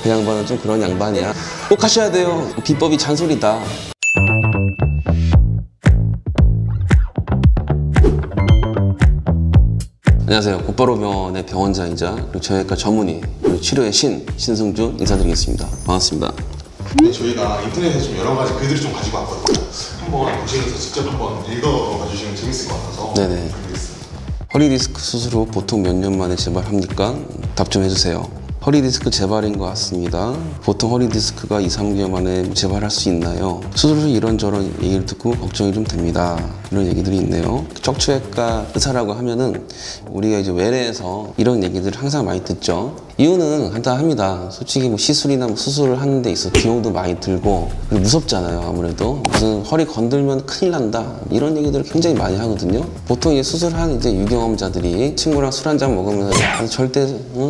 그 양반은 좀 그런 양반이야. 꼭 하셔야 돼요. 비법이 잔소리다. 안녕하세요. 곧바로병원의 병원장이자 그리고 저희과 전문의 그리고 치료의 신승준 인사드리겠습니다. 반갑습니다. 네, 저희가 인터넷에 좀 여러 가지 글들을 좀 가지고 왔거든요. 한번 보시면서 직접 한번 읽어봐 주시면 재밌을 것 같아서. 네네. 알겠습니다. 허리 디스크 수술 후 보통 몇 년 만에 재발합니까? 답 좀 해주세요. 허리 디스크 재발인 것 같습니다. 보통 허리 디스크가 2, 3개월 만에 재발할 수 있나요? 수술 후 이런저런 얘기를 듣고 걱정이 좀 됩니다. 이런 얘기들이 있네요. 척추외과 의사라고 하면은 우리가 이제 외래에서 이런 얘기들을 항상 많이 듣죠. 이유는 간단합니다. 솔직히 뭐 시술이나 뭐 수술을 하는 데 있어 비용도 많이 들고 그리고 무섭잖아요. 아무래도 무슨 허리 건들면 큰일 난다 이런 얘기들을 굉장히 많이 하거든요. 보통 이제 수술한 이제 유경험자들이 친구랑 술 한잔 먹으면서 야, 절대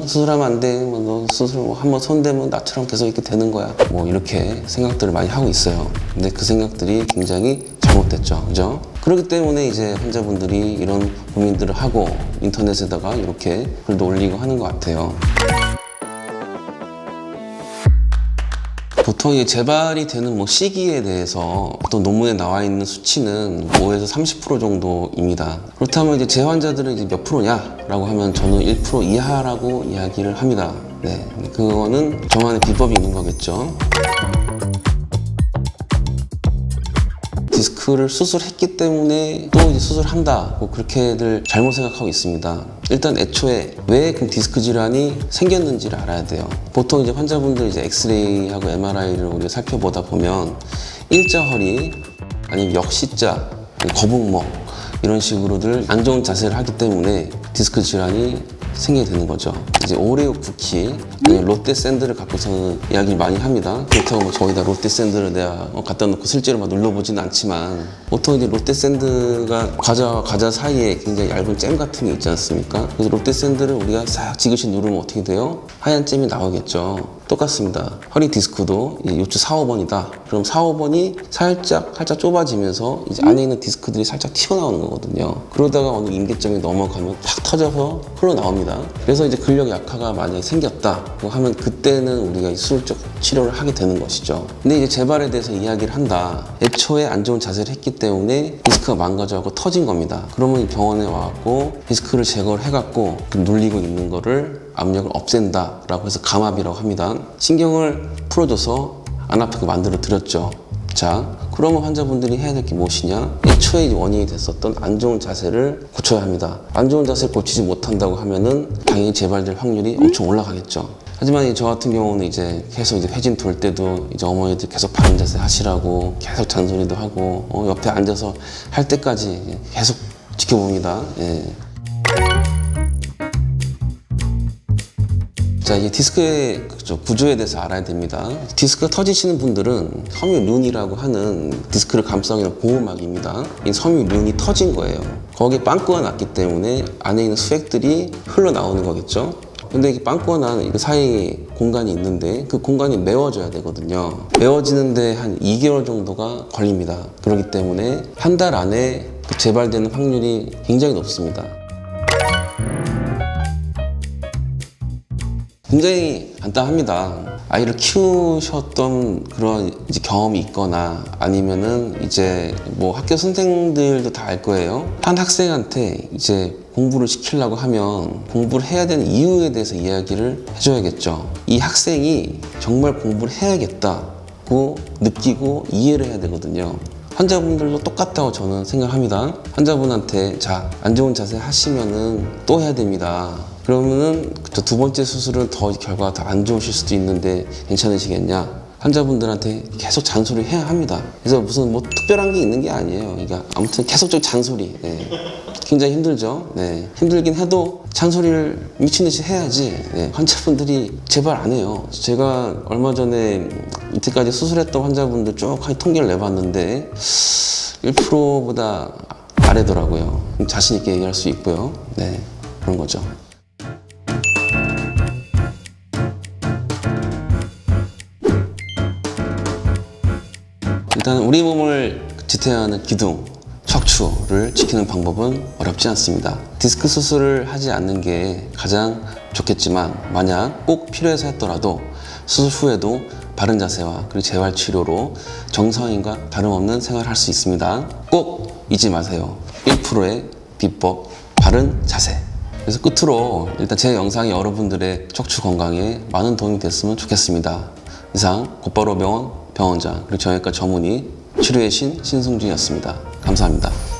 수술하면 안 돼. 뭐 너 수술 뭐 한번 손대면 나처럼 계속 이렇게 되는 거야. 뭐 이렇게 생각들을 많이 하고 있어요. 근데 그 생각들이 굉장히 잘못됐죠. 그죠? 그렇기 때문에 이제 환자분들이 이런 고민들을 하고 인터넷에다가 이렇게 글도 올리고 하는 것 같아요. 보통 이 재발이 되는 뭐 시기에 대해서 어떤 논문에 나와 있는 수치는 5에서 30% 정도입니다. 그렇다면 이제 제 환자들은 이제 몇 프로냐라고 하면 저는 1% 이하라고 이야기를 합니다. 네, 그거는 저만의 비법이 있는 거겠죠. 디스크를 수술했기 때문에 또 이제 수술한다 뭐 그렇게들 잘못 생각하고 있습니다. 일단 애초에 왜 그 디스크 질환이 생겼는지를 알아야 돼요. 보통 이제 환자분들 이제 엑스레이하고 MRI를 우리가 살펴보다 보면 일자 허리 아니면 역시자, 거북목 이런 식으로들 안 좋은 자세를 하기 때문에 디스크 질환이 생기게 되는 거죠. 이제 오레오 쿠키, 롯데 샌드를 갖고서는 이야기를 많이 합니다. 그렇다고 뭐 저희다 롯데 샌드를 내가 갖다 놓고 실제로 막 눌러보지는 않지만 보통 이제 롯데 샌드가 과자와 과자 사이에 굉장히 얇은 잼 같은 게 있지 않습니까? 그래서 롯데 샌드를 우리가 싹 지그시 누르면 어떻게 돼요? 하얀 잼이 나오겠죠. 똑같습니다. 허리 디스크도 이제 요추 4, 5번이다. 그럼 4, 5번이 살짝 좁아지면서 이제 안에 있는 디스크들이 살짝 튀어나오는 거거든요. 그러다가 어느 임계점이 넘어가면 팍 터져서 흘러나옵니다. 그래서 이제 근력 약화가 만약에 생겼다 하면 그때는 우리가 수술적 치료를 하게 되는 것이죠. 근데 이제 재발에 대해서 이야기를 한다. 애초에 안 좋은 자세를 했기 때문에 디스크가 망가져갖고 터진 겁니다. 그러면 병원에 와갖고 디스크를 제거를 해갖고 눌리고 있는 거를 압력을 없앤다 라고 해서 감압이라고 합니다. 신경을 풀어줘서 안 아프게 만들어 드렸죠. 자, 그러면 환자분들이 해야 될 게 무엇이냐? 애초에 원인이 됐었던 안 좋은 자세를 고쳐야 합니다. 안 좋은 자세를 고치지 못한다고 하면은 당연히 재발될 확률이 엄청 올라가겠죠. 하지만 저 같은 경우는 이제 계속 이제 회진 돌 때도 이제 어머니들 계속 바른 자세 하시라고 계속 잔소리도 하고 옆에 앉아서 할 때까지 계속 지켜봅니다. 예. 자, 이 디스크의 구조에 대해서 알아야 됩니다. 디스크가 터지시는 분들은 섬유륜이라고 하는 디스크를 감싸고 있는 보호막입니다. 이 섬유륜이 터진 거예요. 거기에 빵꾸가 났기 때문에 안에 있는 수액들이 흘러나오는 거겠죠. 근데 이 빵꾸가 난 그 사이에 공간이 있는데 그 공간이 메워져야 되거든요. 메워지는데 한 2개월 정도가 걸립니다. 그렇기 때문에 한 달 안에 재발되는 확률이 굉장히 높습니다. 굉장히 간단합니다. 아이를 키우셨던 그런 이제 경험이 있거나 아니면은 이제 뭐 학교 선생님들도 다 알 거예요. 한 학생한테 이제 공부를 시키려고 하면 공부를 해야 되는 이유에 대해서 이야기를 해줘야겠죠. 이 학생이 정말 공부를 해야겠다고 느끼고 이해를 해야 되거든요. 환자분들도 똑같다고 저는 생각합니다. 환자분한테 자, 안 좋은 자세 하시면은 또 해야 됩니다. 그러면은 두 번째 수술은 더 결과가 더 안 좋으실 수도 있는데 괜찮으시겠냐? 환자분들한테 계속 잔소리 해야 합니다. 그래서 무슨 뭐 특별한 게 있는 게 아니에요. 그러니까 아무튼 계속적 잔소리. 네. 굉장히 힘들죠. 네. 힘들긴 해도 잔소리를 미친 듯이 해야지 환자분들이 제발 안 해요. 제가 얼마 전에 이때까지 수술했던 환자분들 쭉 통계를 내봤는데 1%보다 아래더라고요. 자신 있게 얘기할 수 있고요. 네, 그런 거죠. 일단 우리 몸을 지탱하는 기둥, 척추를 지키는 방법은 어렵지 않습니다. 디스크 수술을 하지 않는 게 가장 좋겠지만 만약 꼭 필요해서 했더라도 수술 후에도 바른 자세와 그리고 재활치료로 정상인과 다름없는 생활을 할 수 있습니다. 꼭 잊지 마세요. 1%의 비법, 바른 자세. 그래서 끝으로 일단 제 영상이 여러분들의 척추 건강에 많은 도움이 됐으면 좋겠습니다. 이상 곧바로 병원 병원장 그리고 정형외과 전문의 치료의 신 신승준이었습니다. 감사합니다.